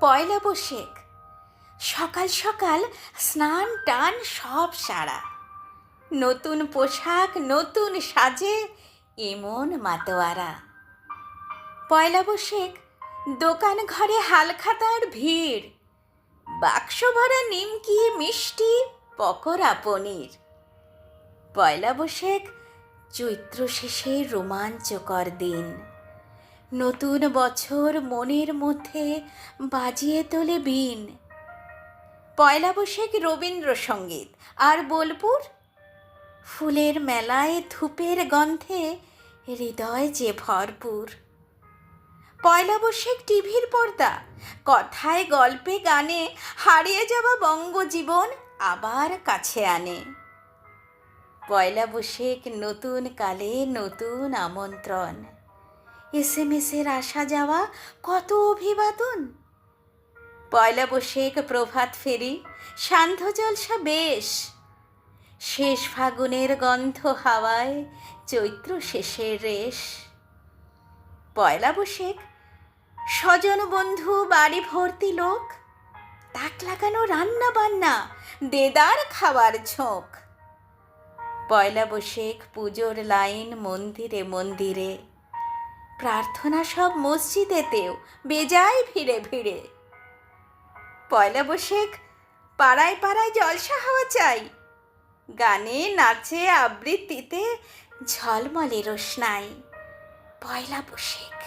পয়লা বৈশাখ, সকাল সকাল স্নান টান সব সারা, নতুন পোশাক নতুন সাজে এমন মাতোয়ারা। পয়লা বৈশাখ, দোকান ঘরে হালখাতার ভিড়, বাক্স ভরা নিমকি মিষ্টি পকোড়া পনির। পয়লা বৈশাখ, চৈত্র শেষে রোমাঞ্চকর দিন, নতুন বছর মনের মধ্যে বাজিয়ে তোলে বীণ। পয়লা বৈশাখ রবীন্দ্রসঙ্গীত আর বোলপুর, ফুলের মেলায় ধূপের গন্ধে হৃদয় যে ভরপুর। পয়লা বৈশাখ টিভির পর্দা, কথায় গল্পে গানে হারিয়ে যাওয়া বঙ্গজীবন আবার কাছে আনে। পয়লা বৈশাখ নতুন কালে নতুন আমন্ত্রণ, এসএমএসের আসা যাওয়া কত অভিবাদন। পয়লা বৈশাখ প্রভাত ফেরি, সান্ধ্য জলসা বেশ, শেষ ফাগুনের গন্ধ হাওয়ায় চৈত্র শেষের রেশ। পয়লা বৈশাখ, স্বজন বন্ধু বাড়ি ভর্তি লোক, তাক লাগানো রান্না বান্না দেদার খাওয়ার ঝোঁক। পয়লা বৈশাখ পুজোর লাইন মন্দিরে মন্দিরে, প্রার্থনা সব মসজিদেতেও বেজায় ভিড়ে ভিড়ে। পয়লা বৈশাখ, পাড়ায় পাড়ায় জলসা হওয়া চাই, গানে নাচে আবৃত্তিতে ঝলমলে রোশনাই। পয়লা বৈশাখ।